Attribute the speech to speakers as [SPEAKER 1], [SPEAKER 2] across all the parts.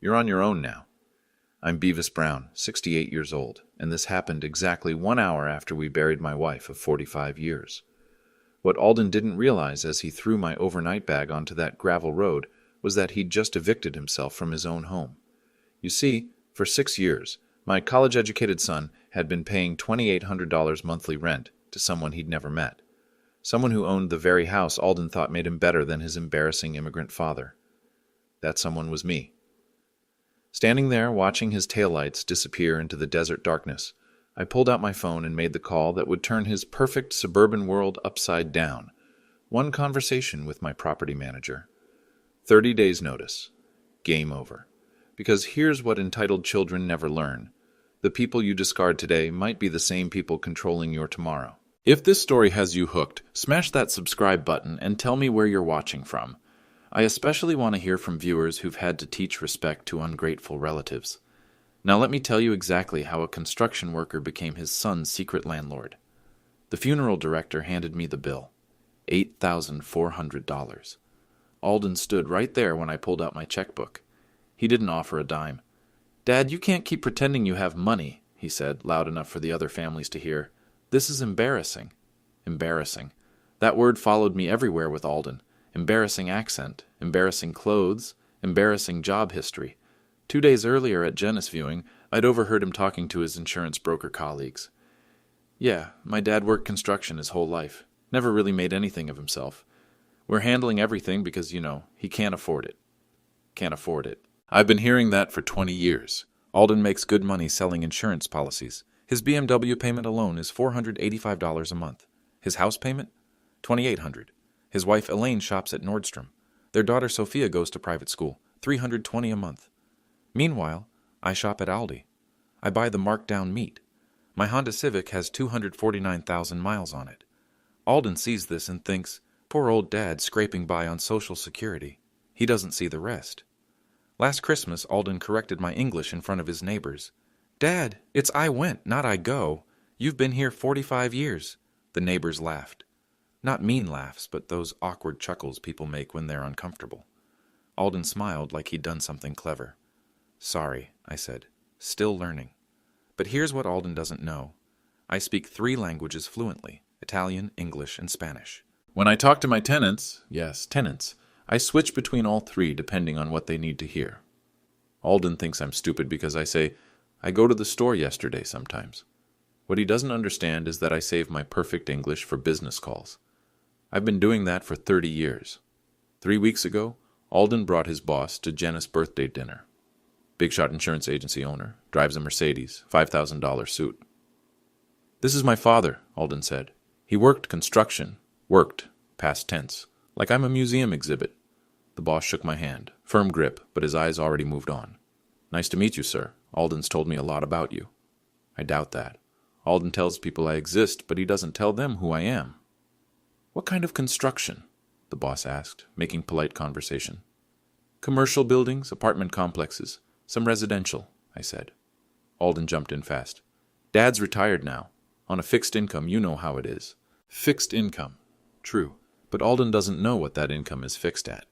[SPEAKER 1] You're on your own now. I'm Beavis Brown, 68 years old, and this happened exactly 1 hour after we buried my wife of 45 years. What Alden didn't realize as he threw my overnight bag onto that gravel road was that he'd just evicted himself from his own home. You see, for 6 years, my college-educated son had been paying $2,800 monthly rent to someone he'd never met. Someone who owned the very house Alden thought made him better than his embarrassing immigrant father. That someone was me. Standing there, watching his taillights disappear into the desert darkness, I pulled out my phone and made the call that would turn his perfect suburban world upside down. One conversation with my property manager. 30 days notice. Game over. Because here's what entitled children never learn. The people you discard today might be the same people controlling your tomorrow. If this story has you hooked, smash that subscribe button and tell me where you're watching from. I especially want to hear from viewers who've had to teach respect to ungrateful relatives. Now let me tell you exactly how a construction worker became his son's secret landlord. The funeral director handed me the bill. $8,400. Alden stood right there when I pulled out my checkbook. He didn't offer a dime. "Dad, you can't keep pretending you have money," he said, loud enough for the other families to hear. "This is embarrassing." Embarrassing. That word followed me everywhere with Alden. Embarrassing accent, embarrassing clothes, embarrassing job history. 2 days earlier at Jenna's viewing, I'd overheard him talking to his insurance broker colleagues. "Yeah, my dad worked construction his whole life. Never really made anything of himself. We're handling everything because, he can't afford it. Can't afford it." I've been hearing that for 20 years. Alden makes good money selling insurance policies. His BMW payment alone is $485 a month. His house payment? $2,800. His wife Elaine shops at Nordstrom. Their daughter Sophia goes to private school, $320 a month. Meanwhile, I shop at Aldi. I buy the marked-down meat. My Honda Civic has 249,000 miles on it. Alden sees this and thinks, poor old Dad scraping by on Social Security. He doesn't see the rest. Last Christmas, Alden corrected my English in front of his neighbors. "Dad, it's I went, not I go. You've been here 45 years. The neighbors laughed. Not mean laughs, but those awkward chuckles people make when they're uncomfortable. Alden smiled like he'd done something clever. "Sorry," I said. "Still learning." But here's what Alden doesn't know. I speak 3 languages fluently, Italian, English, and Spanish. When I talk to my tenants, yes, tenants, I switch between all 3 depending on what they need to hear. Alden thinks I'm stupid because I say, "I go to the store yesterday" sometimes. What he doesn't understand is that I save my perfect English for business calls. I've been doing that for 30 years. 3 weeks ago, Alden brought his boss to Jenna's birthday dinner. Big shot insurance agency owner, drives a Mercedes, $5,000 suit. "This is my father," Alden said. "He worked construction, worked, past tense, like I'm a museum exhibit." The boss shook my hand, firm grip, but his eyes already moved on. "Nice to meet you, sir. Alden's told me a lot about you." I doubt that. Alden tells people I exist, but he doesn't tell them who I am. "What kind of construction?" the boss asked, making polite conversation. "Commercial buildings, apartment complexes, some residential," I said. Alden jumped in fast. "Dad's retired now. On a fixed income, you know how it is." Fixed income. True. But Alden doesn't know what that income is fixed at.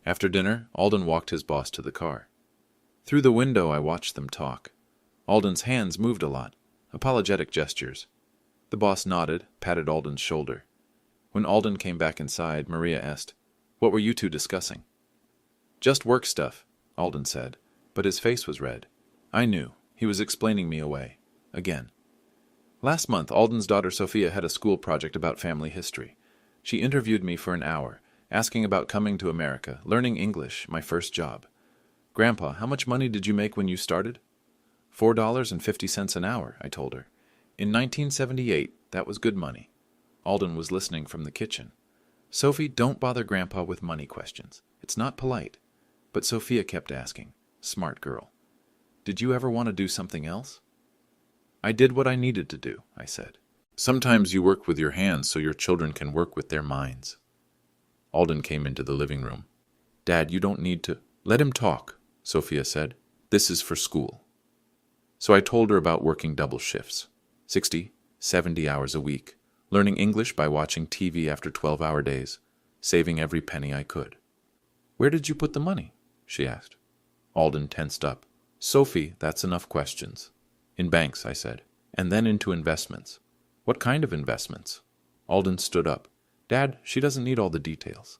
[SPEAKER 1] After dinner, Alden walked his boss to the car. Through the window, I watched them talk. Alden's hands moved a lot, apologetic gestures. The boss nodded, patted Alden's shoulder. When Alden came back inside, Maria asked, "What were you 2 discussing?" "Just work stuff," Alden said, but his face was red. I knew. He was explaining me away. Again. Last month, Alden's daughter Sophia had a school project about family history. She interviewed me for an hour, asking about coming to America, learning English, my first job. "Grandpa, how much money did you make when you started?" $4.50 an hour, I told her. In 1978, that was good money. Alden was listening from the kitchen. "Sophie, don't bother Grandpa with money questions. It's not polite." But Sophia kept asking. Smart girl. "Did you ever want to do something else?" "I did what I needed to do," I said. "Sometimes you work with your hands so your children can work with their minds." Alden came into the living room. "Dad, you don't need to—" "Let him talk," Sophia said. "This is for school." So I told her about working double shifts, 60, 70 hours a week, learning English by watching TV after 12-hour days, saving every penny I could. "Where did you put the money?" she asked. Alden tensed up. Sophie, that's enough questions. In banks, I said, and then into investments. What kind of investments? Alden stood up. Dad, she doesn't need all the details.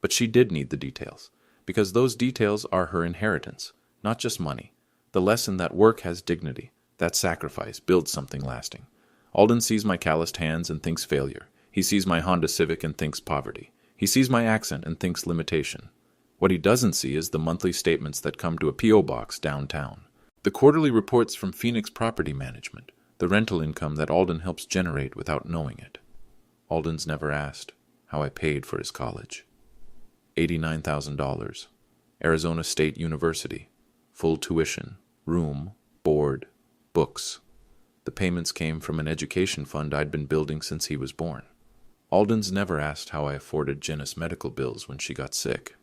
[SPEAKER 1] But she did need the details, because those details are her inheritance, not just money. The lesson that work has dignity, that sacrifice builds something lasting. Alden sees my calloused hands and thinks failure. He sees my Honda Civic and thinks poverty. He sees my accent and thinks limitation. What he doesn't see is the monthly statements that come to a P.O. box downtown. The quarterly reports from Phoenix Property Management, the rental income that Alden helps generate without knowing it. Alden's never asked how I paid for his college. $89,000. Arizona State University. Full tuition, room, board, books. The payments came from an education fund I'd been building since he was born. Alden's never asked how I afforded Janice medical bills when she got sick.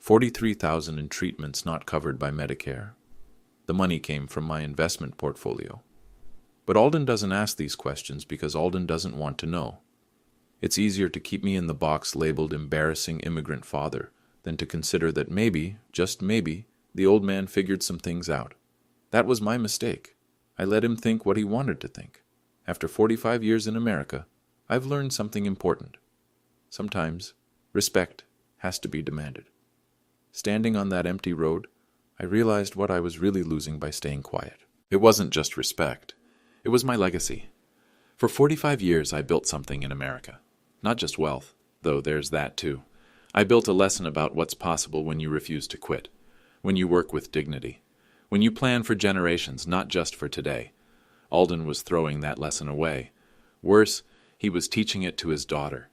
[SPEAKER 1] $43,000 in treatments not covered by Medicare. The money came from my investment portfolio. But Alden doesn't ask these questions because Alden doesn't want to know. It's easier to keep me in the box labeled embarrassing immigrant father than to consider that maybe, just maybe, the old man figured some things out. That was my mistake. I let him think what he wanted to think. After 45 years in America, I've learned something important. Sometimes, respect has to be demanded. Standing on that empty road, I realized what I was really losing by staying quiet. It wasn't just respect. It was my legacy. For 45 years, I built something in America. Not just wealth, though there's that too. I built a lesson about what's possible when you refuse to quit, when you work with dignity, when you plan for generations, not just for today. Alden was throwing that lesson away. Worse, he was teaching it to his daughter.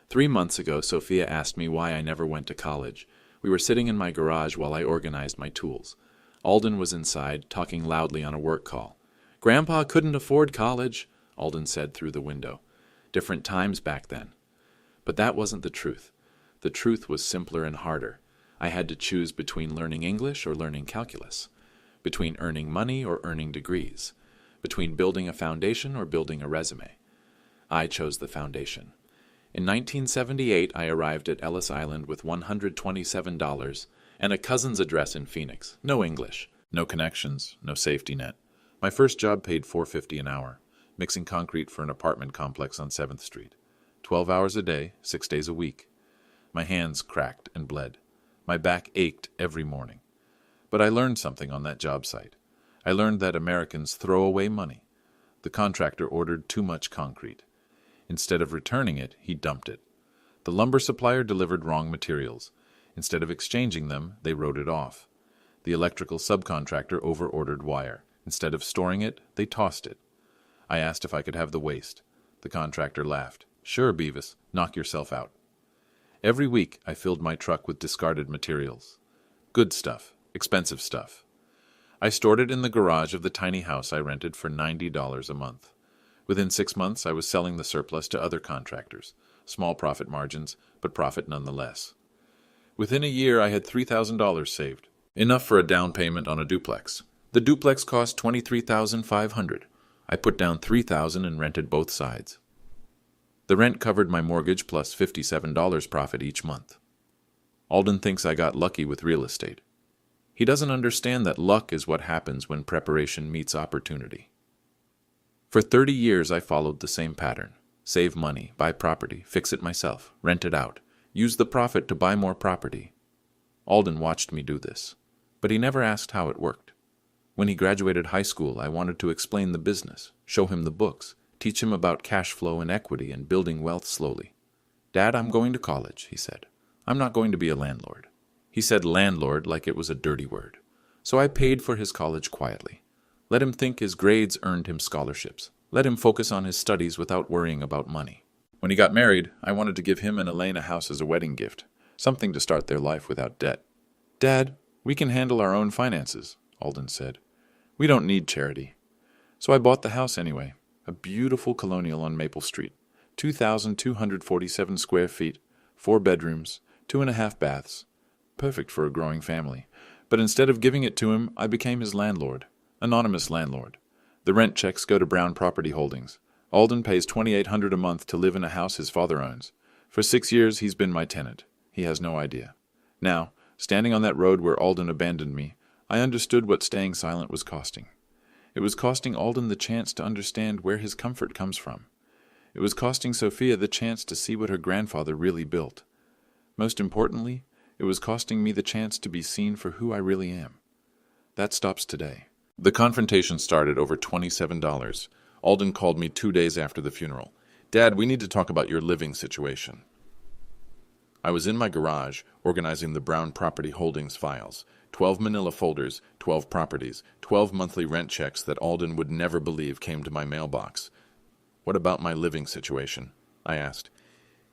[SPEAKER 1] 3 months ago, Sophia asked me why I never went to college. We were sitting in my garage while I organized my tools. Alden was inside, talking loudly on a work call. "Grandpa couldn't afford college," Alden said through the window. Different times back then. But that wasn't the truth. The truth was simpler and harder. I had to choose between learning English or learning calculus, between earning money or earning degrees, between building a foundation or building a resume. I chose the foundation. In 1978, I arrived at Ellis Island with $127 and a cousin's address in Phoenix. No English, no connections, no safety net. My first job paid $4.50 an hour, mixing concrete for an apartment complex on 7th Street. 12 hours a day, 6 days a week. My hands cracked and bled. My back ached every morning. But I learned something on that job site. I learned that Americans throw away money. The contractor ordered too much concrete. Instead of returning it, he dumped it. The lumber supplier delivered wrong materials. Instead of exchanging them, they wrote it off. The electrical subcontractor over-ordered wire. Instead of storing it, they tossed it. I asked if I could have the waste. The contractor laughed. "Sure, Beavis, knock yourself out." Every week, I filled my truck with discarded materials. Good stuff, expensive stuff. I stored it in the garage of the tiny house I rented for $90 a month. Within 6 months, I was selling the surplus to other contractors. Small profit margins, but profit nonetheless. Within a year, I had $3,000 saved, enough for a down payment on a duplex. The duplex cost $23,500. I put down $3,000 and rented both sides. The rent covered my mortgage plus $57 profit each month. Alden thinks I got lucky with real estate. He doesn't understand that luck is what happens when preparation meets opportunity. For 30 years, I followed the same pattern. Save money, buy property, fix it myself, rent it out, use the profit to buy more property. Alden watched me do this, but he never asked how it worked. When he graduated high school, I wanted to explain the business, show him the books, teach him about cash flow and equity and building wealth slowly. "Dad, I'm going to college," he said. "I'm not going to be a landlord." He said landlord like it was a dirty word. So I paid for his college quietly. Let him think his grades earned him scholarships. Let him focus on his studies without worrying about money. When he got married, I wanted to give him and Elaine a house as a wedding gift, something to start their life without debt. "Dad, we can handle our own finances," Alden said. "We don't need charity." So I bought the house anyway, a beautiful colonial on Maple Street, 2,247 square feet, 4 bedrooms, 2.5 baths, perfect for a growing family. But instead of giving it to him, I became his landlord, anonymous landlord. The rent checks go to Brown Property Holdings. Alden pays $2,800 a month to live in a house his father owns. For 6 years, he's been my tenant. He has no idea. Now, Standing on that road where Alden abandoned me, I understood what staying silent was costing. It was costing Alden the chance to understand where his comfort comes from. It was costing Sophia the chance to see what her grandfather really built. Most importantly, it was costing me the chance to be seen for who I really am. That stops today. The confrontation started over $27. Alden called me 2 days after the funeral. Dad, we need to talk about your living situation. I was in my garage, organizing the Brown Property Holdings files. 12 manila folders, 12 properties, 12 monthly rent checks that Alden would never believe came to my mailbox. What about my living situation? I asked.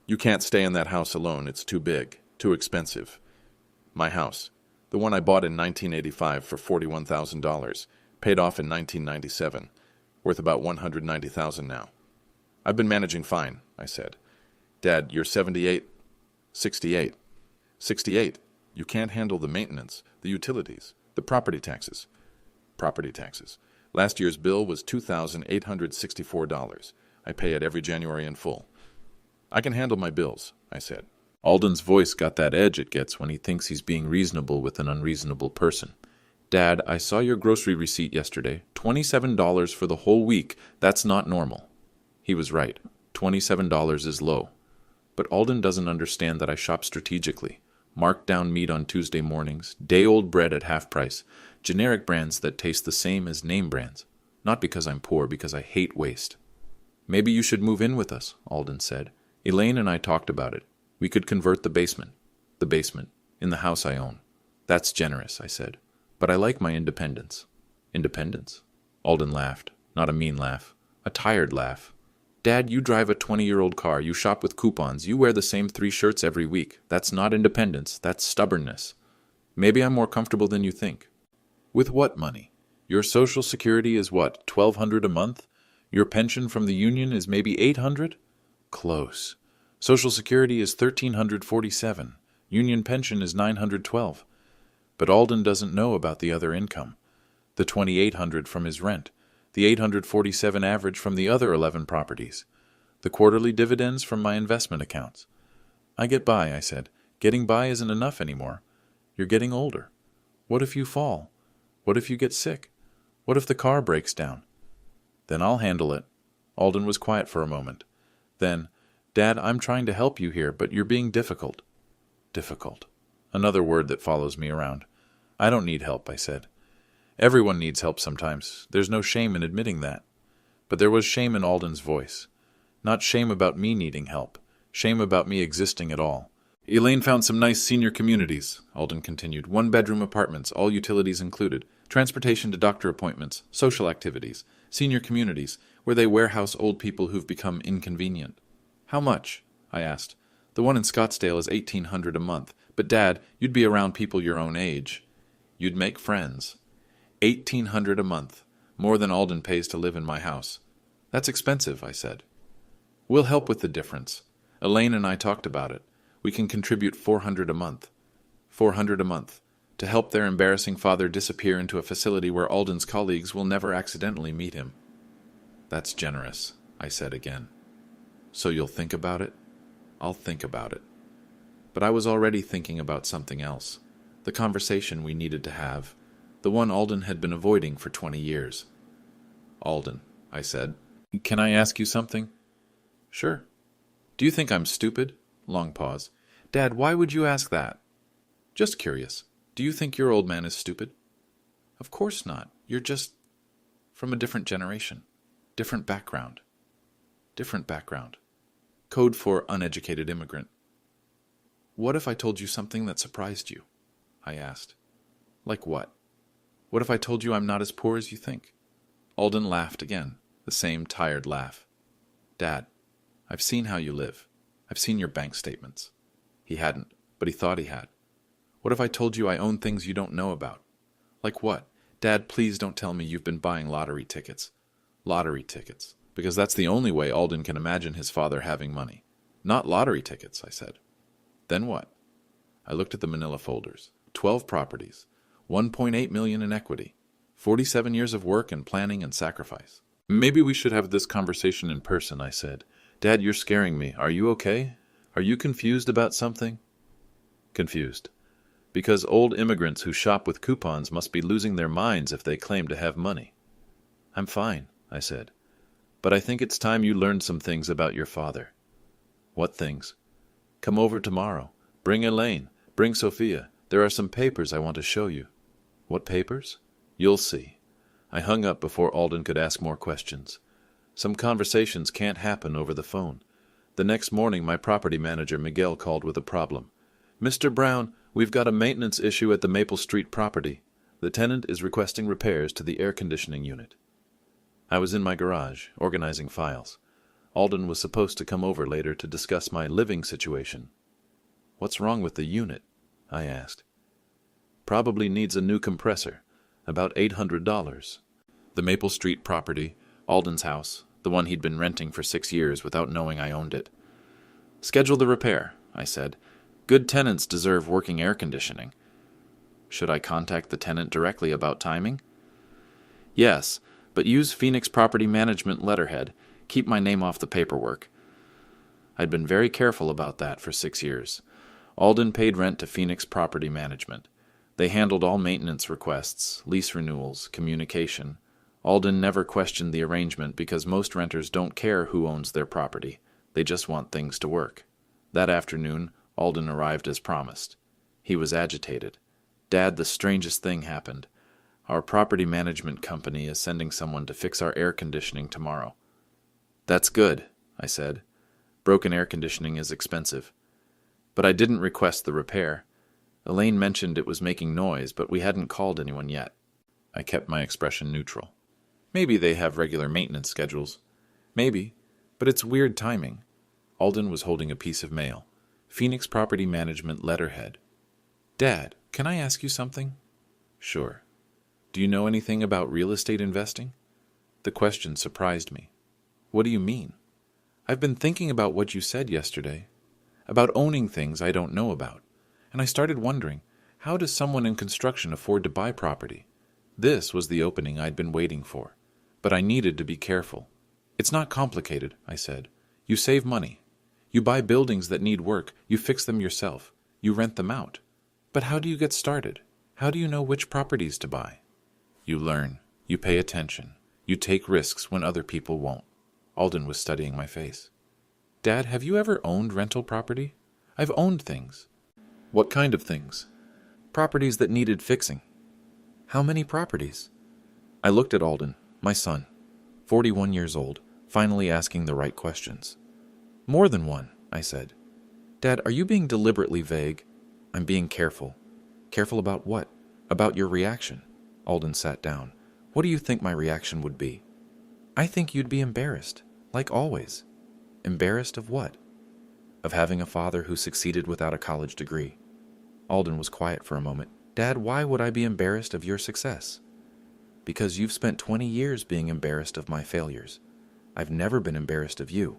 [SPEAKER 1] You can't stay in that house alone. It's too big, too expensive. My house, the one I bought in 1985 for $41,000, paid off in 1997, worth about $190,000 now. I've been managing fine, I said. Dad, you're 78? 68. 68. You can't handle the maintenance, the utilities, the property taxes. Property taxes. Last year's bill was $2,864. I pay it every January in full. I can handle my bills, I said. Alden's voice got that edge it gets when he thinks he's being reasonable with an unreasonable person. Dad, I saw your grocery receipt yesterday. $27 for the whole week. That's not normal. He was right. $27 is low. But Alden doesn't understand that I shop strategically. Marked down meat on Tuesday mornings, day-old bread at half price, generic brands that taste the same as name brands. Not because I'm poor, because I hate waste. Maybe you should move in with us, Alden said. Elaine and I talked about it. We could convert the basement, in the house I own. That's generous, I said. But I like my independence. Independence? Alden laughed. Not a mean laugh. A tired laugh. Dad, you drive a 20-year-old car, you shop with coupons, you wear the same 3 shirts every week. That's not independence, that's stubbornness. Maybe I'm more comfortable than you think. With what money? Your Social Security is what, $1,200 a month? Your pension from the union is maybe $800? Close. Social Security is $1,347. Union pension is $912. But Alden doesn't know about the other income. The $2,800 from his rent. The $847 average from the other 11 properties. The quarterly dividends from my investment accounts. I get by, I said. Getting by isn't enough anymore. You're getting older. What if you fall? What if you get sick? What if the car breaks down? Then I'll handle it. Alden was quiet for a moment. Then, Dad, I'm trying to help you here, but you're being difficult. Difficult. Another word that follows me around. I don't need help, I said. Everyone needs help sometimes. There's no shame in admitting that. But there was shame in Alden's voice. Not shame about me needing help. Shame about me existing at all. Elaine found some nice senior communities, Alden continued. 1-bedroom apartments, all utilities included. Transportation to doctor appointments, social activities. Senior communities, where they warehouse old people who've become inconvenient. How much? I asked. The one in Scottsdale is $1,800 a month. But Dad, you'd be around people your own age. You'd make friends. $1,800 a month, more than Alden pays to live in my house. That's expensive, I said. We'll help with the difference. Elaine and I talked about it. We can contribute $400 a month. $400 a month, to help their embarrassing father disappear into a facility where Alden's colleagues will never accidentally meet him. That's generous, I said again. So you'll think about it? I'll think about it. But I was already thinking about something else. The conversation we needed to have. The one Alden had been avoiding for 20 years. Alden, I said, can I ask you something? Sure. Do you think I'm stupid? Long pause. Dad, why would you ask that? Just curious. Do you think your old man is stupid? Of course not. You're just from a different generation. Different background. Different background. Code for uneducated immigrant. What if I told you something that surprised you? I asked. Like what? What if I told you I'm not as poor as you think? Alden laughed again, the same tired laugh. Dad, I've seen how you live. I've seen your bank statements. He hadn't, but he thought he had. What if I told you I own things you don't know about? Like what? Dad, please don't tell me you've been buying lottery tickets. Lottery tickets. Because that's the only way Alden can imagine his father having money. Not lottery tickets, I said. Then what? I looked at the manila folders. 12 properties. $1.8 million in equity. 47 years of work and planning and sacrifice. Maybe we should have this conversation in person, I said. Dad, you're scaring me. Are you okay? Are you confused about something? Confused. Because old immigrants who shop with coupons must be losing their minds if they claim to have money. I'm fine, I said. But I think it's time you learned some things about your father. What things? Come over tomorrow. Bring Elaine. Bring Sophia. There are some papers I want to show you. What papers? You'll see. I hung up before Alden could ask more questions. Some conversations can't happen over the phone. The next morning, my property manager, Miguel, called with a problem. Mr. Brown, we've got a maintenance issue at the Maple Street property. The tenant is requesting repairs to the air conditioning unit. I was in my garage, organizing files. Alden was supposed to come over later to discuss my living situation. What's wrong with the unit? I asked. Probably needs a new compressor. About $800. The Maple Street property, Alden's house, the one he'd been renting for 6 years without knowing I owned it. Schedule the repair, I said. Good tenants deserve working air conditioning. Should I contact the tenant directly about timing? Yes, but use Phoenix Property Management letterhead. Keep my name off the paperwork. I'd been very careful about that for 6 years. Alden paid rent to Phoenix Property Management. They handled all maintenance requests, lease renewals, communication. Alden never questioned the arrangement because most renters don't care who owns their property. They just want things to work. That afternoon, Alden arrived as promised. He was agitated. Dad, the strangest thing happened. Our property management company is sending someone to fix our air conditioning tomorrow. That's good, I said. Broken air conditioning is expensive. But I didn't request the repair. Elaine mentioned it was making noise, but we hadn't called anyone yet. I kept my expression neutral. Maybe they have regular maintenance schedules. Maybe, but it's weird timing. Alden was holding a piece of mail. Phoenix Property Management letterhead. Dad, can I ask you something? Sure. Do you know anything about real estate investing? The question surprised me. What do you mean? I've been thinking about what you said yesterday, about owning things I don't know about, and I started wondering, how does someone in construction afford to buy property? This was the opening I'd been waiting for, but I needed to be careful. It's not complicated, I said. You save money. You buy buildings that need work. You fix them yourself. You rent them out. But how do you get started? How do you know which properties to buy? You learn. You pay attention. You take risks when other people won't. Alden was studying my face. Dad, have you ever owned rental property? I've owned things. What kind of things? Properties that needed fixing. How many properties? I looked at Alden, my son, 41 years old, finally asking the right questions. More than one, I said. Dad, are you being deliberately vague? I'm being careful. Careful about what? About your reaction. Alden sat down. What do you think my reaction would be? I think you'd be embarrassed, like always. Embarrassed of what? Of having a father who succeeded without a college degree. Alden was quiet for a moment. Dad, why would I be embarrassed of your success? Because you've spent 20 years being embarrassed of my failures. I've never been embarrassed of you.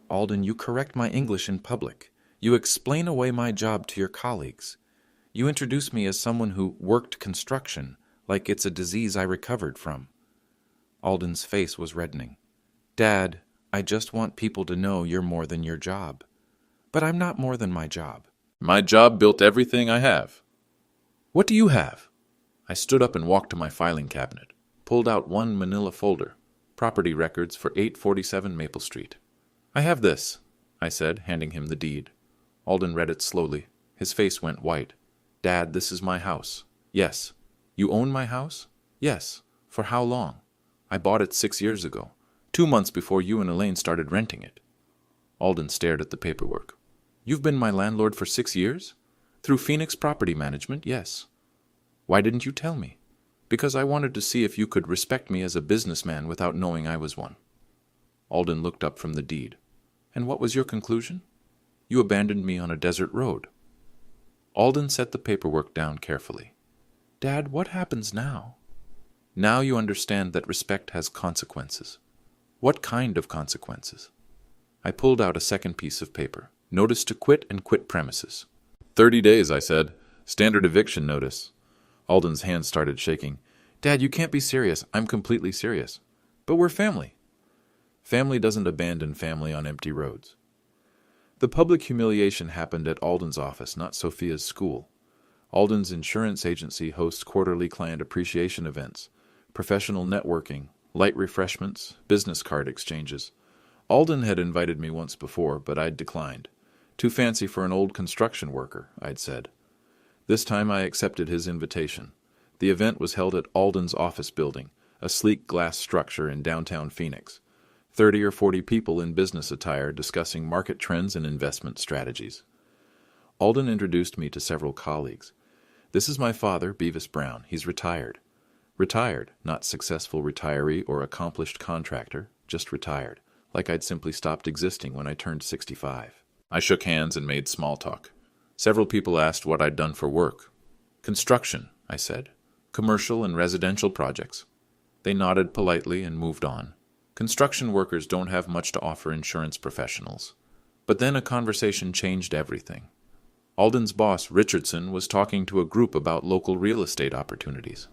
[SPEAKER 1] Alden, you correct my English in public. You explain away my job to your colleagues. You introduce me as someone who worked construction, like it's a disease I recovered from. Alden's face was reddening. Dad, I just want people to know you're more than your job. But I'm not more than my job. My job built everything I have. What do you have? I stood up and walked to my filing cabinet, pulled out one manila folder, property records for 847 Maple Street. I have this, I said, handing him the deed. Alden read it slowly. His face went white. Dad, this is my house. Yes. You own my house? Yes. For how long? I bought it 6 years ago, 2 months before you and Elaine started renting it. Alden stared at the paperwork. You've been my landlord for 6 years? Through Phoenix Property Management, yes. Why didn't you tell me? Because I wanted to see if you could respect me as a businessman without knowing I was one. Alden looked up from the deed. And what was your conclusion? You abandoned me on a desert road. Alden set the paperwork down carefully. Dad, what happens now? Now you understand that respect has consequences. What kind of consequences? I pulled out a second piece of paper. Notice to quit and quit premises. 30 days, I said. Standard eviction notice. Alden's hand started shaking. Dad, you can't be serious. I'm completely serious. But we're family. Family doesn't abandon family on empty roads. The public humiliation happened at Alden's office, not Sophia's school. Alden's insurance agency hosts quarterly client appreciation events, professional networking, light refreshments, business card exchanges. Alden had invited me once before, but I'd declined. Too fancy for an old construction worker, I'd said. This time I accepted his invitation. The event was held at Alden's office building, a sleek glass structure in downtown Phoenix. 30 or 40 people in business attire discussing market trends and investment strategies. Alden introduced me to several colleagues. This is my father, Beavis Brown. He's retired. Retired, not successful retiree or accomplished contractor, just retired, like I'd simply stopped existing when I turned 65. I shook hands and made small talk. Several people asked what I'd done for work. Construction, I said. Commercial and residential projects. They nodded politely and moved on. Construction workers don't have much to offer insurance professionals. But then a conversation changed everything. Alden's boss, Richardson, was talking to a group about local real estate opportunities.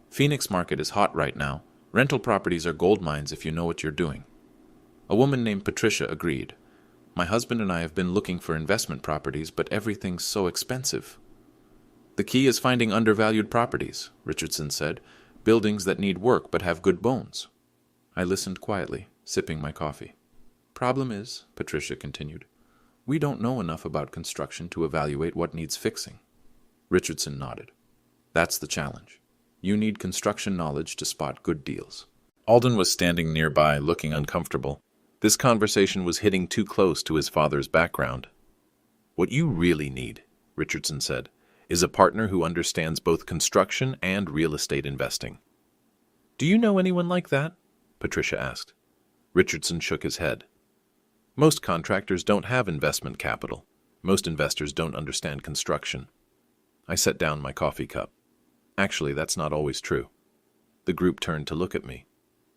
[SPEAKER 1] Phoenix market is hot right now. Rental properties are gold mines if you know what you're doing. A woman named Patricia agreed. My husband and I have been looking for investment properties, but everything's so expensive. The key is finding undervalued properties, Richardson said. Buildings that need work but have good bones. I listened quietly, sipping my coffee. Problem is, Patricia continued, we don't know enough about construction to evaluate what needs fixing. Richardson nodded. That's the challenge. You need construction knowledge to spot good deals. Alden was standing nearby, looking uncomfortable. This conversation was hitting too close to his father's background. What you really need, Richardson said, is a partner who understands both construction and real estate investing. Do you know anyone like that? Patricia asked. Richardson shook his head. Most contractors don't have investment capital. Most investors don't understand construction. I set down my coffee cup. Actually, that's not always true. The group turned to look at me.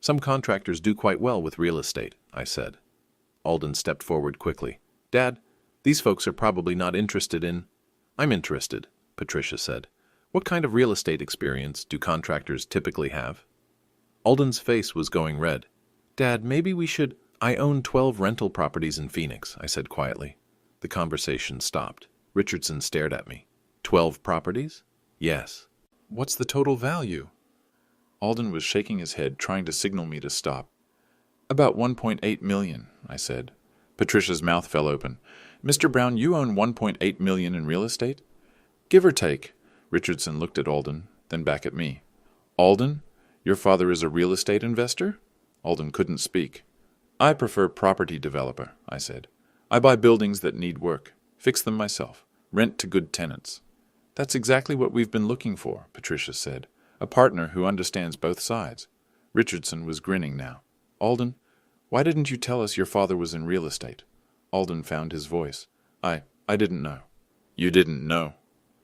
[SPEAKER 1] Some contractors do quite well with real estate, I said. Alden stepped forward quickly. Dad, these folks are probably not interested in... I'm interested, Patricia said. What kind of real estate experience do contractors typically have? Alden's face was going red. Dad, maybe we should... I own 12 rental properties in Phoenix, I said quietly. The conversation stopped. Richardson stared at me. 12 properties? Yes. What's the total value? Alden was shaking his head, trying to signal me to stop. About $1.8 million, I said. Patricia's mouth fell open. Mr. Brown, you own $1.8 million in real estate? Give or take. Richardson looked at Alden, then back at me. Alden, your father is a real estate investor? Alden couldn't speak. I prefer property developer, I said. I buy buildings that need work, fix them myself, rent to good tenants. That's exactly what we've been looking for, Patricia said. A partner who understands both sides. Richardson was grinning now. Alden, why didn't you tell us your father was in real estate? Alden found his voice. I didn't know. You didn't know?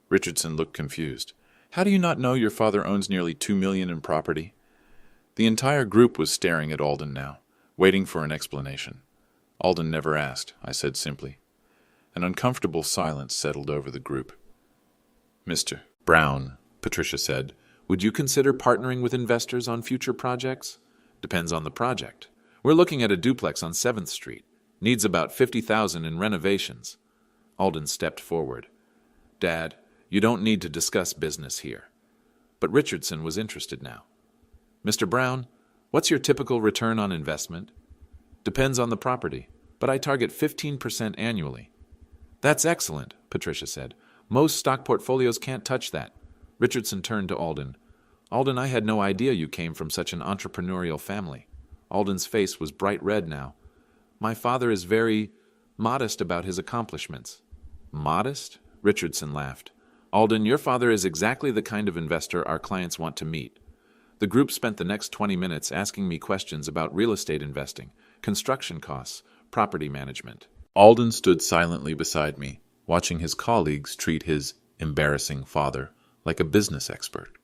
[SPEAKER 1] Richardson looked confused. How do you not know your father owns nearly $2 million in property? The entire group was staring at Alden now, waiting for an explanation. Alden never asked, I said simply. An uncomfortable silence settled over the group. Mr. Brown, Patricia said, would you consider partnering with investors on future projects? Depends on the project. We're looking at a duplex on 7th Street. Needs about $50,000 in renovations. Alden stepped forward. Dad, you don't need to discuss business here. But Richardson was interested now. Mr. Brown, what's your typical return on investment? Depends on the property, but I target 15% annually. That's excellent, Patricia said. Most stock portfolios can't touch that. Richardson turned to Alden. Alden, I had no idea you came from such an entrepreneurial family. Alden's face was bright red now. My father is very modest about his accomplishments. Modest? Richardson laughed. Alden, your father is exactly the kind of investor our clients want to meet. The group spent the next 20 minutes asking me questions about real estate investing, construction costs, property management. Alden stood silently beside me, watching his colleagues treat his embarrassing father like a business expert.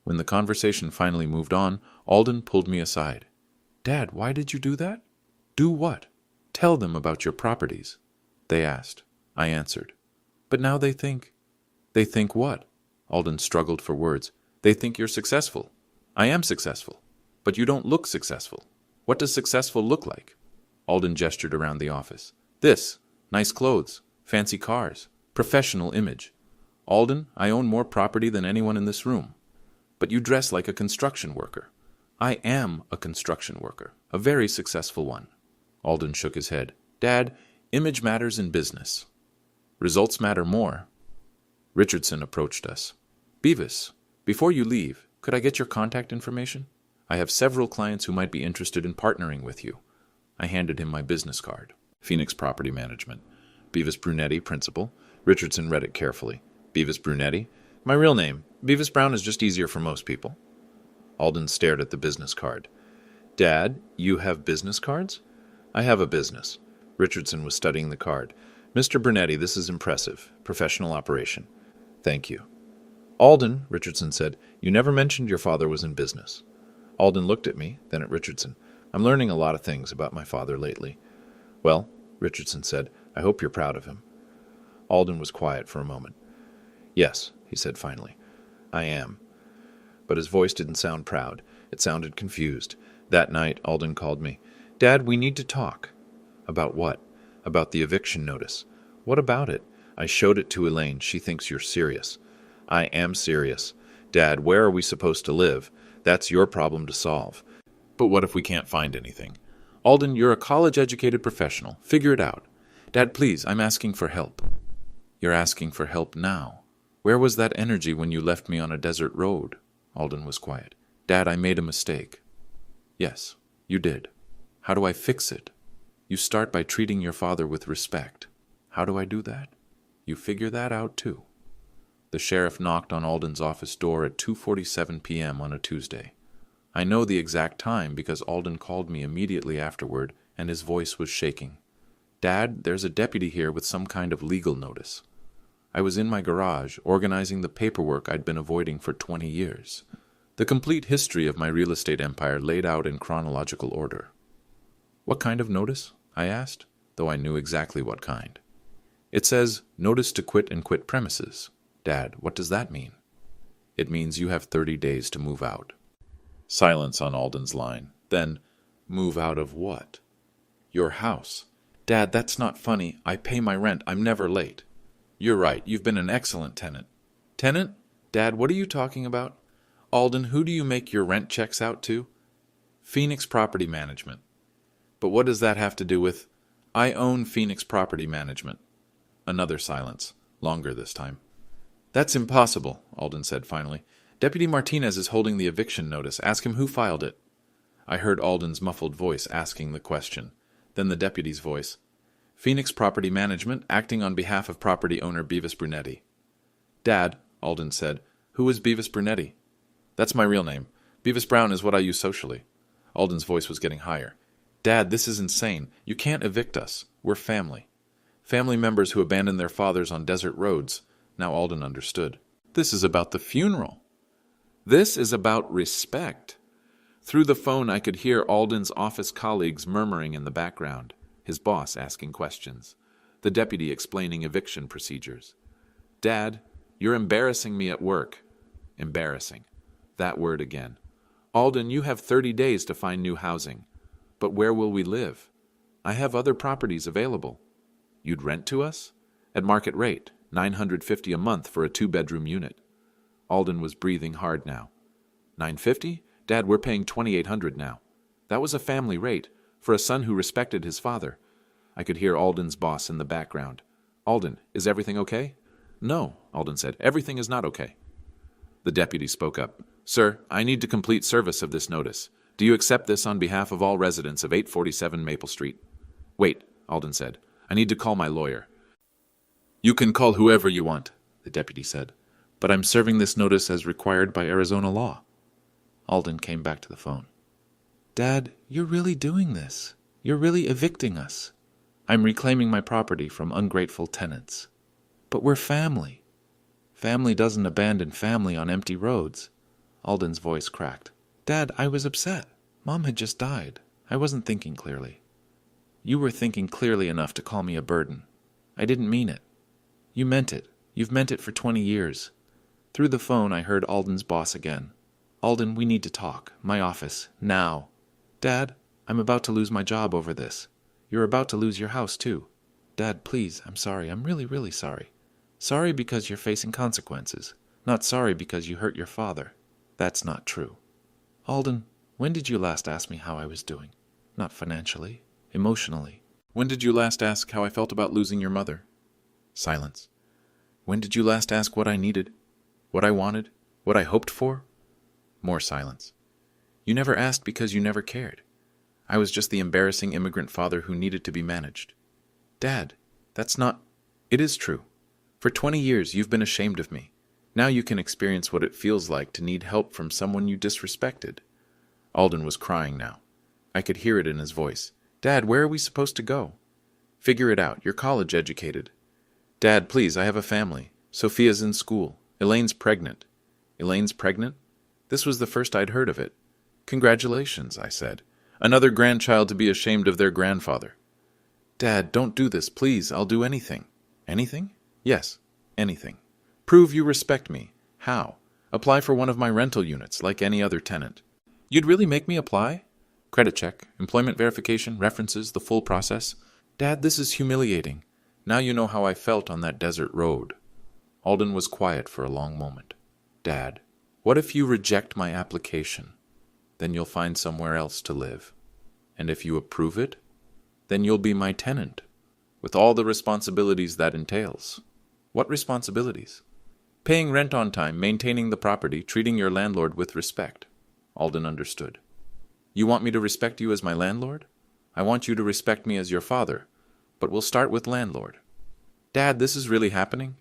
[SPEAKER 1] When the conversation finally moved on, Alden pulled me aside. Dad, why did you do that? Do what? Tell them about your properties. They asked. I answered. But now they think... They think what? Alden struggled for words. They think you're successful. I am successful. But you don't look successful. What does successful look like? Alden gestured around the office. This. Nice clothes. Fancy cars. Professional image. Alden, I own more property than anyone in this room. But you dress like a construction worker. I am a construction worker, a very successful one. Alden shook his head. Dad, image matters in business. Results matter more. Richardson approached us. Beavis, before you leave, could I get your contact information? I have several clients who might be interested in partnering with you. I handed him my business card. Phoenix Property Management. Beavis Brunetti, Principal. Richardson read it carefully. Beavis Brunetti? My real name. Beavis Brown is just easier for most people. Alden stared at the business card. Dad, you have business cards? I have a business. Richardson was studying the card. Mr. Brunetti, this is impressive. Professional operation. Thank you. Alden, Richardson said, you never mentioned your father was in business. Alden looked at me, then at Richardson. I'm learning a lot of things about my father lately. Well, Richardson said, I hope you're proud of him. Alden was quiet for a moment. Yes, he said finally, I am. But his voice didn't sound proud. It sounded confused. That night, Alden called me. Dad, we need to talk. About what? About the eviction notice. What about it? I showed it to Elaine. She thinks you're serious. I am serious. Dad, where are we supposed to live? That's your problem to solve. But what if we can't find anything? Alden, you're a college-educated professional. Figure it out. Dad, please, I'm asking for help. You're asking for help now. Where was that energy when you left me on a desert road? Alden was quiet. Dad, I made a mistake. Yes, you did. How do I fix it? You start by treating your father with respect. How do I do that? You figure that out too. The sheriff knocked on Alden's office door at 2:47 p.m. on a Tuesday. I know the exact time because Alden called me immediately afterward and his voice was shaking. Dad, there's a deputy here with some kind of legal notice. I was in my garage, organizing the paperwork I'd been avoiding for 20 years. The complete history of my real estate empire laid out in chronological order. What kind of notice? I asked, though I knew exactly what kind. It says, notice to quit and quit premises. Dad, what does that mean? It means you have 30 days to move out. Silence on Alden's line. Then, move out of what? Your house. Dad, that's not funny. I pay my rent. I'm never late. You're right. You've been an excellent tenant. Tenant? Dad, what are you talking about? Alden, who do you make your rent checks out to? Phoenix Property Management. But what does that have to do with... I own Phoenix Property Management. Another silence. Longer this time. That's impossible, Alden said finally. Deputy Martinez is holding the eviction notice. Ask him who filed it. I heard Alden's muffled voice asking the question. Then the deputy's voice. Phoenix Property Management, acting on behalf of property owner Beavis Brunetti. Dad, Alden said, who is Beavis Brunetti? That's my real name. Beavis Brown is what I use socially. Alden's voice was getting higher. Dad, this is insane. You can't evict us. We're family. Family members who abandoned their fathers on desert roads. Now Alden understood. This is about the funeral. This is about respect. Through the phone I could hear Alden's office colleagues murmuring in the background, his boss asking questions, the deputy explaining eviction procedures. Dad, you're embarrassing me at work. Embarrassing. That word again. Alden, you have 30 days to find new housing. But where will we live? I have other properties available. You'd rent to us? At market rate, $950 a month for a 2-bedroom unit. Alden was breathing hard now. $950? Dad, we're paying $2,800 now. That was a family rate, for a son who respected his father. I could hear Alden's boss in the background. Alden, is everything okay? No, Alden said. Everything is not okay. The deputy spoke up. Sir, I need to complete service of this notice. Do you accept this on behalf of all residents of 847 Maple Street? Wait, Alden said. I need to call my lawyer. You can call whoever you want, the deputy said. But I'm serving this notice as required by Arizona law. Alden came back to the phone. Dad, you're really doing this. You're really evicting us. I'm reclaiming my property from ungrateful tenants. But we're family. Family doesn't abandon family on empty roads. Alden's voice cracked. Dad, I was upset. Mom had just died. I wasn't thinking clearly. You were thinking clearly enough to call me a burden. I didn't mean it. You meant it. You've meant it for 20 years. Through the phone, I heard Alden's boss again. Alden, we need to talk. My office. Now. Dad, I'm about to lose my job over this. You're about to lose your house, too. Dad, please, I'm sorry. I'm really, really sorry. Sorry because you're facing consequences, not sorry because you hurt your father. That's not true. Alden, when did you last ask me how I was doing? Not financially, emotionally. When did you last ask how I felt about losing your mother? Silence. When did you last ask what I needed? What I wanted? What I hoped for? More silence. You never asked because you never cared. I was just the embarrassing immigrant father who needed to be managed. Dad, that's not... It is true. For 20 years you've been ashamed of me. Now you can experience what it feels like to need help from someone you disrespected. Alden was crying now. I could hear it in his voice. Dad, where are we supposed to go? Figure it out. You're college educated. Dad, please, I have a family. Sophia's in school. Elaine's pregnant. Elaine's pregnant? This was the first I'd heard of it. Congratulations, I said. Another grandchild to be ashamed of their grandfather. Dad, don't do this, please. I'll do anything. Anything? Yes, anything. Prove you respect me. How? Apply for one of my rental units, like any other tenant. You'd really make me apply? Credit check, employment verification, references, the full process. Dad, this is humiliating. Now you know how I felt on that desert road. Alden was quiet for a long moment. Dad, what if you reject my application? Then you'll find somewhere else to live. And if you approve it, then you'll be my tenant, with all the responsibilities that entails. What responsibilities? Paying rent on time, maintaining the property, treating your landlord with respect. Alden understood. You want me to respect you as my landlord? I want you to respect me as your father, but we'll start with landlord. Dad, this is really happening?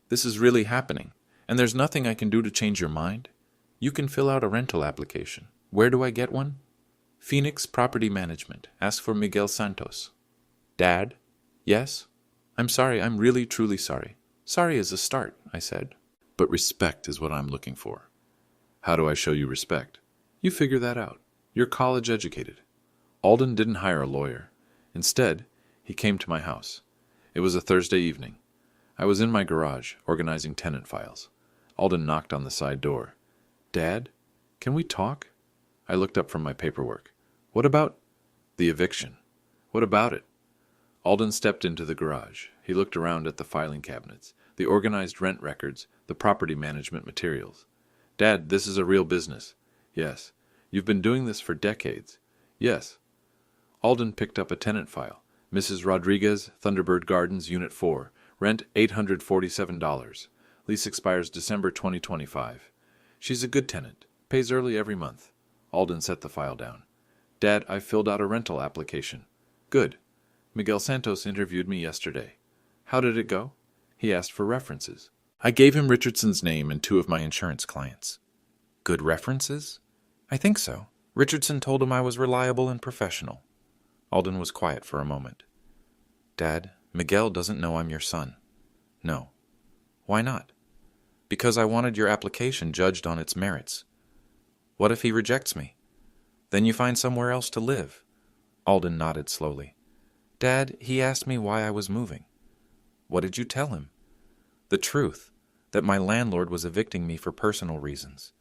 [SPEAKER 1] This is really happening, and there's nothing I can do to change your mind? You can fill out a rental application. Where do I get one? Phoenix Property Management. Ask for Miguel Santos. Dad? Yes? I'm sorry, I'm really truly sorry. Sorry is a start, I said. But respect is what I'm looking for. How do I show you respect? You figure that out. You're college educated. Alden didn't hire a lawyer. Instead, he came to my house. It was a Thursday evening. I was in my garage, organizing tenant files. Alden knocked on the side door. Dad, can we talk? I looked up from my paperwork. What about the eviction? What about it? Alden stepped into the garage. He looked around at the filing cabinets, the organized rent records, the property management materials. Dad, this is a real business. Yes. You've been doing this for decades. Yes. Alden picked up a tenant file. Mrs. Rodriguez, Thunderbird Gardens, Unit 4. Rent $847. Lease expires December 2025. She's a good tenant. Pays early every month. Alden set the file down. Dad, I filled out a rental application. Good. Miguel Santos interviewed me yesterday. How did it go? He asked for references. I gave him Richardson's name and 2 of my insurance clients. Good references? I think so. Richardson told him I was reliable and professional. Alden was quiet for a moment. Dad, Miguel doesn't know I'm your son. No. Why not? Because I wanted your application judged on its merits. What if he rejects me? Then you find somewhere else to live. Alden nodded slowly. Dad, he asked me why I was moving. What did you tell him? The truth, that my landlord was evicting me for personal reasons.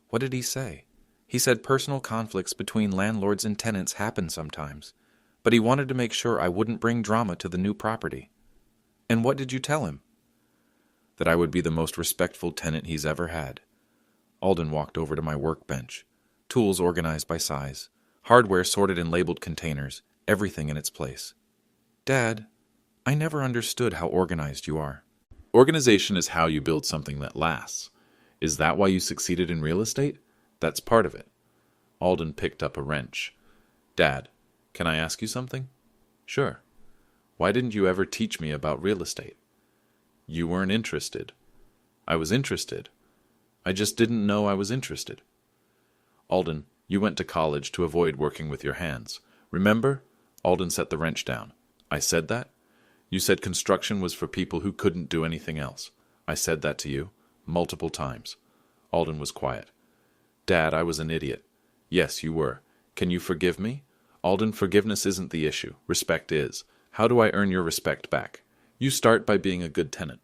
[SPEAKER 1] What did he say? He said personal conflicts between landlords and tenants happen sometimes, but he wanted to make sure I wouldn't bring drama to the new property. And what did you tell him? That I would be the most respectful tenant he's ever had. Alden walked over to my workbench. Tools organized by size. Hardware sorted in labeled containers. Everything in its place. Dad, I never understood how organized you are. Organization is how you build something that lasts. Is that why you succeeded in real estate? That's part of it. Alden picked up a wrench. Dad, can I ask you something? Sure. Why didn't you ever teach me about real estate? You weren't interested. I was interested. I just didn't know I was interested. Alden, you went to college to avoid working with your hands. Remember? Alden set the wrench down. I said that? You said construction was for people who couldn't do anything else. I said that to you, multiple times. Alden was quiet. Dad, I was an idiot. Yes, you were. Can you forgive me? Alden, forgiveness isn't the issue. Respect is. How do I earn your respect back? You start by being a good tenant.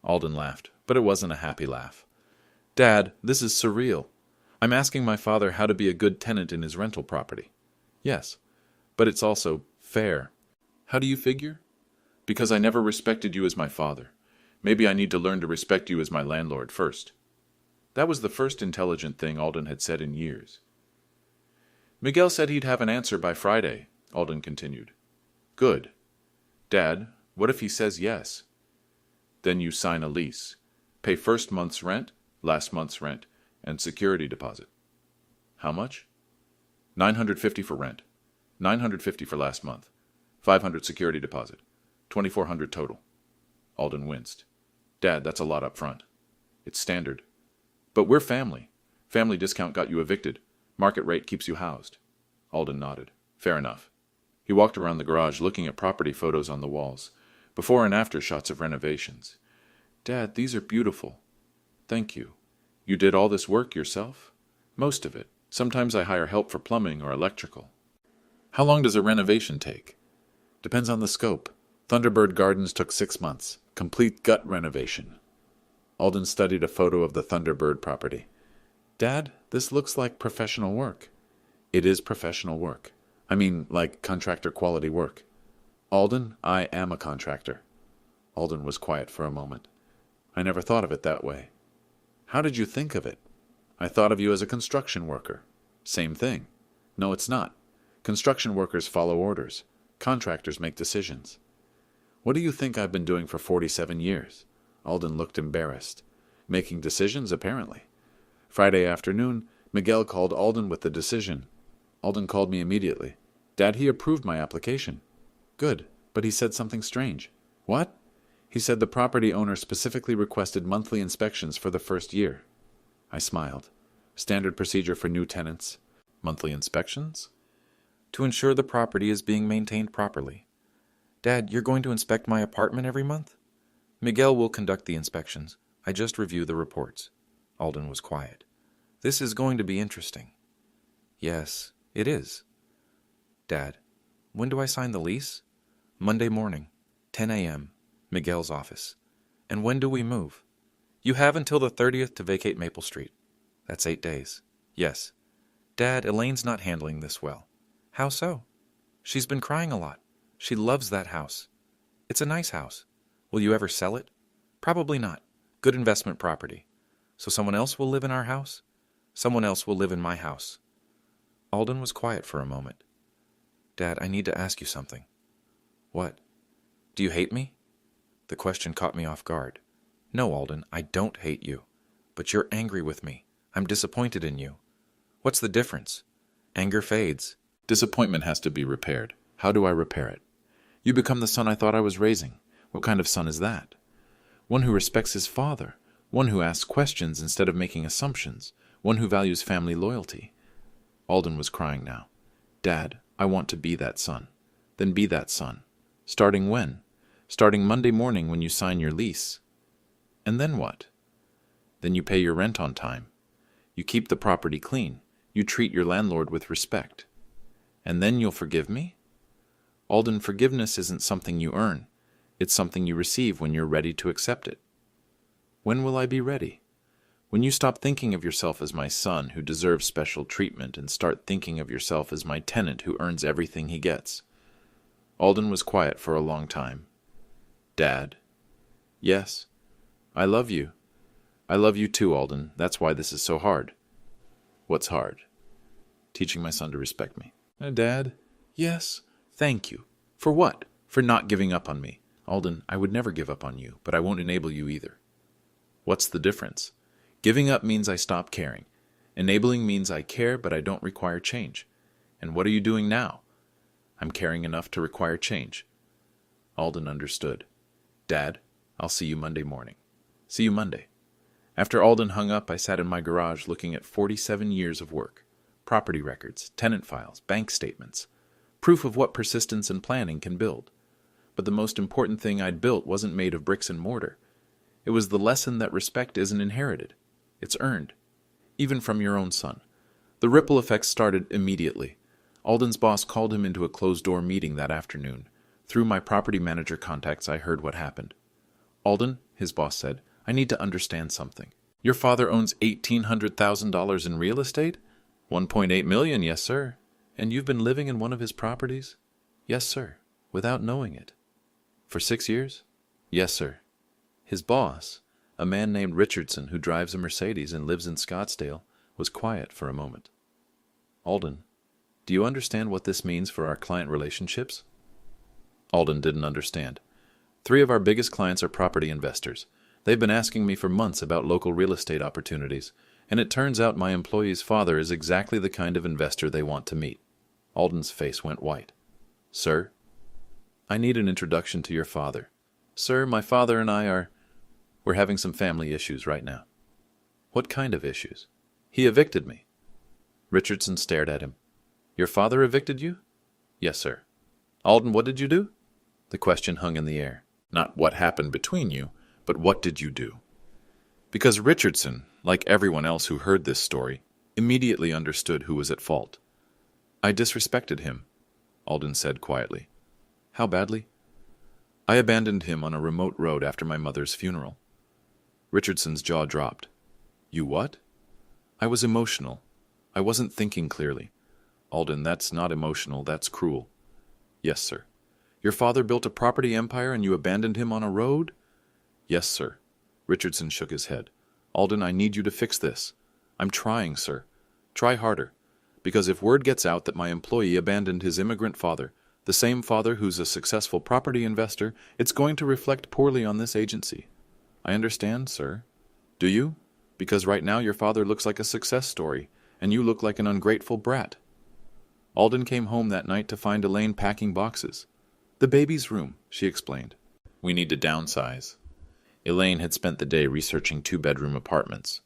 [SPEAKER 1] Alden laughed, but it wasn't a happy laugh. Dad, this is surreal. I'm asking my father how to be a good tenant in his rental property. Yes, but it's also fair. How do you figure? Because I never respected you as my father. Maybe I need to learn to respect you as my landlord first." That was the first intelligent thing Alden had said in years. "Miguel said he'd have an answer by Friday," Alden continued. "Good. Dad, what if he says yes?" "Then you sign a lease. Pay first month's rent, last month's rent, and security deposit." "How much?" $950 for rent, $950 for last month, $500 security deposit, $2,400 total. Alden winced. "Dad, that's a lot up front." "It's standard." "But we're family. Family discount got you evicted. Market rate keeps you housed." Alden nodded. "Fair enough." He walked around the garage looking at property photos on the walls, before and after shots of renovations. "Dad, these are beautiful." "Thank you. You did all this work yourself?" "Most of it. Sometimes I hire help for plumbing or electrical." "How long does a renovation take?" "Depends on the scope. Thunderbird Gardens took 6 months. Complete gut renovation." Alden studied a photo of the Thunderbird property. "Dad, this looks like professional work." "It is professional work. I mean, like contractor quality work." "Alden, I am a contractor." Alden was quiet for a moment. "I never thought of it that way." "How did you think of it?" "I thought of you as a construction worker." "Same thing." "No, it's not. Construction workers follow orders. Contractors make decisions." "What do you think I've been doing for 47 years?" Alden looked embarrassed. "Making decisions, apparently." Friday afternoon, Miguel called Alden with the decision. Alden called me immediately. "Dad, he approved my application." "Good, but he said something strange." "What?" "He said the property owner specifically requested monthly inspections for the first year." I smiled. "Standard procedure for new tenants." "Monthly inspections?" "To ensure the property is being maintained properly." "Dad, you're going to inspect my apartment every month?" "Miguel will conduct the inspections. I just review the reports." Alden was quiet. "This is going to be interesting." "Yes, it is." "Dad, when do I sign the lease?" "Monday morning, 10 a.m., Miguel's office." "And when do we move?" "You have until the 30th to vacate Maple Street." "That's 8 days." "Yes." "Dad, Elaine's not handling this well." "How so?" "She's been crying a lot. She loves that house." "It's a nice house." "Will you ever sell it?" "Probably not. Good investment property." "So someone else will live in our house?" "Someone else will live in my house." Alden was quiet for a moment. "Dad, I need to ask you something." "What?" "Do you hate me?" The question caught me off guard. "No, Alden, I don't hate you. But you're angry with me. I'm disappointed in you." "What's the difference?" "Anger fades. Disappointment has to be repaired. How do I repair it?" "You become the son I thought I was raising." "What kind of son is that?" "One who respects his father. One who asks questions instead of making assumptions. One who values family loyalty." Alden was crying now. "Dad, I want to be that son." "Then be that son." "Starting when?" "Starting Monday morning when you sign your lease." "And then what?" "Then you pay your rent on time. You keep the property clean. You treat your landlord with respect." "And then you'll forgive me?" "Alden, forgiveness isn't something you earn. It's something you receive when you're ready to accept it." "When will I be ready?" "When you stop thinking of yourself as my son who deserves special treatment and start thinking of yourself as my tenant who earns everything he gets." Alden was quiet for a long time. "Dad?" "Yes." "I love you." "I love you too, Alden. That's why this is so hard." "What's hard?" "Teaching my son to respect me." "Dad?" "Yes." "Thank you." "For what?" "For not giving up on me." "Alden, I would never give up on you, but I won't enable you either." "What's the difference?" "Giving up means I stop caring. Enabling means I care, but I don't require change." "And what are you doing now?" "I'm caring enough to require change." Alden understood. "Dad, I'll see you Monday morning." "See you Monday." After Alden hung up, I sat in my garage looking at 47 years of work. Property records, tenant files, bank statements. Proof of what persistence and planning can build. But the most important thing I'd built wasn't made of bricks and mortar. It was the lesson that respect isn't inherited. It's earned. Even from your own son. The ripple effects started immediately. Alden's boss called him into a closed-door meeting that afternoon. Through my property manager contacts, I heard what happened. "Alden," his boss said, "I need to understand something. Your father owns $1,800,000 in real estate?" $1.8 million, yes, sir. "And you've been living in one of his properties?" "Yes, sir, without knowing it." "For 6 years?" "Yes, sir." His boss, a man named Richardson who drives a Mercedes and lives in Scottsdale, was quiet for a moment. Alden, do you understand what this means for our client relationships? Alden didn't understand. 3 of our biggest clients are property investors. They've been asking me for months about local real estate opportunities, and it turns out my employee's father is exactly the kind of investor they want to meet. Alden's face went white. Sir, I need an introduction to your father. Sir, my father and we're having some family issues right now. What kind of issues? He evicted me. Richardson stared at him. Your father evicted you? Yes, sir. Alden, what did you do? The question hung in the air. Not what happened between you, but what did you do? Because Richardson, like everyone else who heard this story, immediately understood who was at fault. I disrespected him, Alden said quietly. How badly? I abandoned him on a remote road after my mother's funeral. Richardson's jaw dropped. You what? I was emotional. I wasn't thinking clearly. Alden, that's not emotional, that's cruel. Yes, sir. Your father built a property empire and you abandoned him on a road? Yes, sir. Richardson shook his head. Alden, I need you to fix this. I'm trying, sir. Try harder. Because if word gets out that my employee abandoned his immigrant father, the same father who's a successful property investor, it's going to reflect poorly on this agency. I understand, sir. Do you? Because right now your father looks like a success story, and you look like an ungrateful brat. Alden came home that night to find Elaine packing boxes. The baby's room, she explained. We need to downsize. Elaine had spent the day researching 2-bedroom apartments.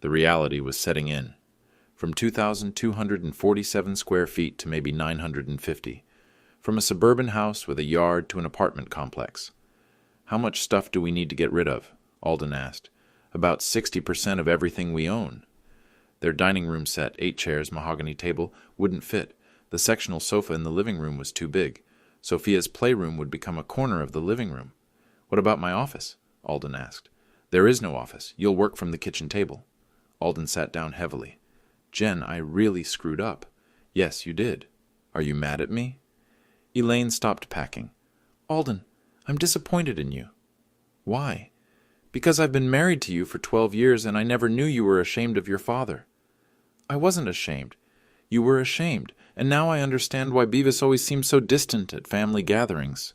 [SPEAKER 1] The reality was setting in. From 2,247 square feet to maybe 950. From a suburban house with a yard to an apartment complex. How much stuff do we need to get rid of? Alden asked. About 60% of everything we own. Their dining room set, 8 chairs, mahogany table, wouldn't fit. The sectional sofa in the living room was too big. Sophia's playroom would become a corner of the living room. What about my office? Alden asked. There is no office. You'll work from the kitchen table. Alden sat down heavily. Jen, I really screwed up. Yes, you did. Are you mad at me? Elaine stopped packing. Alden, I'm disappointed in you. Why? Because I've been married to you for 12 years and I never knew you were ashamed of your father. I wasn't ashamed. You were ashamed, and now I understand why Beavis always seemed so distant at family gatherings.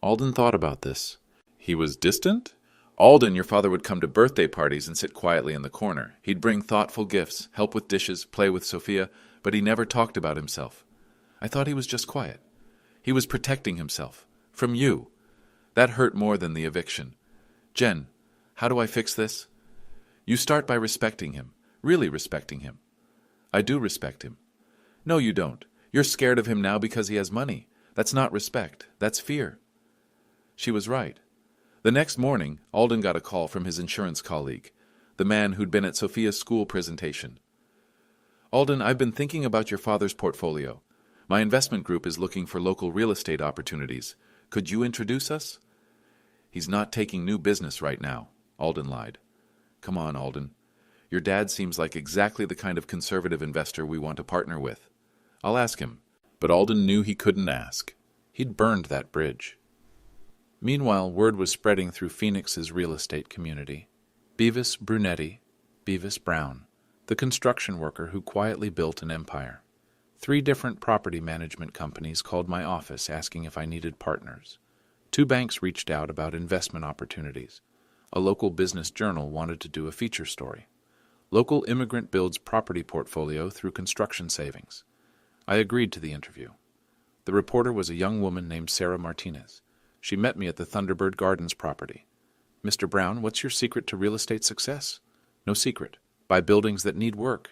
[SPEAKER 1] Alden thought about this. He was distant? Alden, your father would come to birthday parties and sit quietly in the corner. He'd bring thoughtful gifts, help with dishes, play with Sophia, but he never talked about himself. I thought he was just quiet. He was protecting himself. From you. That hurt more than the eviction. Jen, how do I fix this? You start by respecting him. Really respecting him. I do respect him. No, you don't. You're scared of him now because he has money. That's not respect. That's fear. She was right. The next morning, Alden got a call from his insurance colleague, the man who'd been at Sophia's school presentation. Alden, I've been thinking about your father's portfolio. My investment group is looking for local real estate opportunities. Could you introduce us? He's not taking new business right now, Alden lied. Come on, Alden. Your dad seems like exactly the kind of conservative investor we want to partner with. I'll ask him. But Alden knew he couldn't ask. He'd burned that bridge. Meanwhile, word was spreading through Phoenix's real estate community. Beavis Brunetti, Beavis Brown, the construction worker who quietly built an empire. 3 different property management companies called my office asking if I needed partners. 2 banks reached out about investment opportunities. A local business journal wanted to do a feature story. Local immigrant builds property portfolio through construction savings. I agreed to the interview. The reporter was a young woman named Sarah Martinez. She met me at the Thunderbird Gardens property. Mr. Brown, what's your secret to real estate success? No secret. Buy buildings that need work.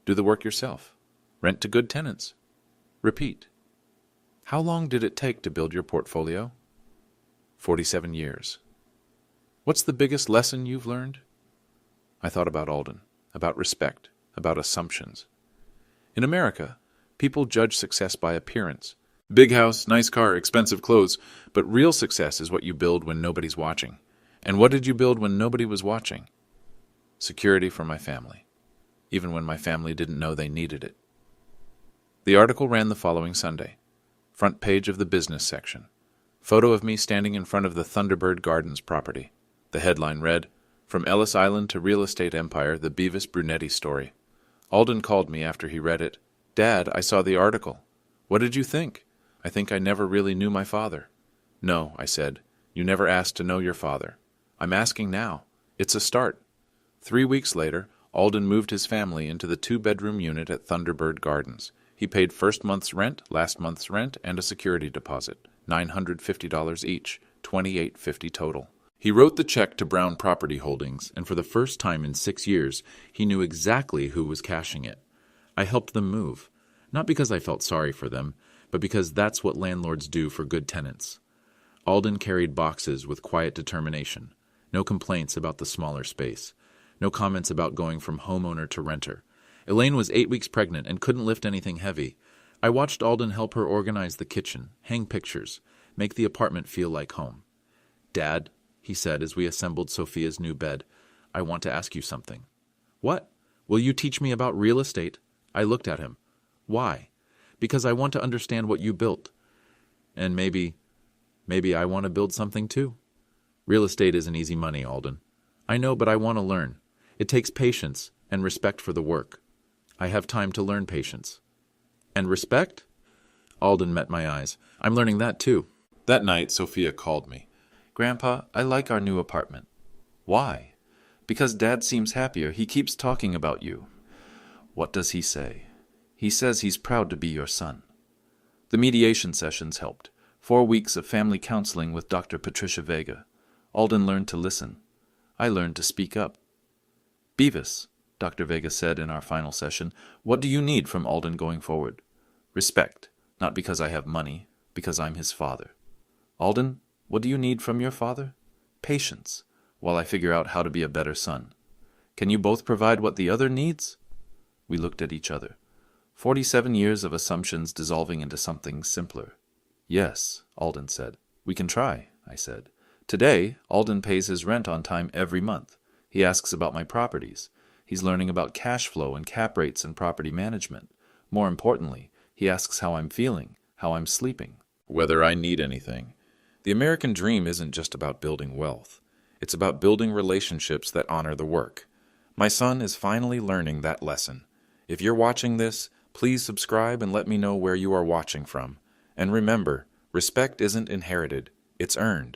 [SPEAKER 1] Do the work yourself. Rent to good tenants. Repeat. How long did it take to build your portfolio? 47 years. What's the biggest lesson you've learned? I thought about Alden, about respect, about assumptions. In America, people judge success by appearance. Big house, nice car, expensive clothes, but real success is what you build when nobody's watching. And what did you build when nobody was watching? Security for my family, even when my family didn't know they needed it. The article ran the following Sunday. Front page of the business section. Photo of me standing in front of the Thunderbird Gardens property. The headline read, "From Ellis Island to Real Estate Empire, the Beavis Brunetti Story." Alden called me after he read it. "Dad, I saw the article. What did you think?" "I think I never really knew my father." "No," I said. "You never asked to know your father." "I'm asking now. It's a start." 3 weeks later, Alden moved his family into the 2-bedroom unit at Thunderbird Gardens. He paid first month's rent, last month's rent, and a security deposit, $950 each, $2850 total. He wrote the check to Brown Property Holdings, and for the first time in 6 years, he knew exactly who was cashing it. I helped them move, not because I felt sorry for them, but because that's what landlords do for good tenants. Alden carried boxes with quiet determination. No complaints about the smaller space. No comments about going from homeowner to renter. Elaine was 8 weeks pregnant and couldn't lift anything heavy. I watched Alden help her organize the kitchen, hang pictures, make the apartment feel like home. "Dad," he said as we assembled Sophia's new bed, "I want to ask you something." "What?" "Will you teach me about real estate?" I looked at him. "Why?" "Because I want to understand what you built. And maybe I want to build something too." "Real estate isn't easy money, Alden." "I know, but I want to learn. It takes patience and respect for the work." "I have time to learn patience." "And respect?" Alden met my eyes. "I'm learning that too." That night, Sophia called me. "Grandpa, I like our new apartment." "Why?" "Because Dad seems happier. He keeps talking about you." "What does he say?" "He says he's proud to be your son." The mediation sessions helped. 4 weeks of family counseling with Dr. Patricia Vega. Alden learned to listen. I learned to speak up. "Beavis," Dr. Vega said in our final session, "what do you need from Alden going forward?" "Respect, not because I have money, because I'm his father." "Alden, what do you need from your father?" "Patience, while I figure out how to be a better son." "Can you both provide what the other needs?" We looked at each other. 47 years of assumptions dissolving into something simpler. "Yes," Alden said. "We can try," I said. Today, Alden pays his rent on time every month. He asks about my properties. He's learning about cash flow and cap rates and property management. More importantly, he asks how I'm feeling, how I'm sleeping, whether I need anything. The American dream isn't just about building wealth. It's about building relationships that honor the work. My son is finally learning that lesson. If you're watching this, please subscribe and let me know where you are watching from. And remember, respect isn't inherited, it's earned.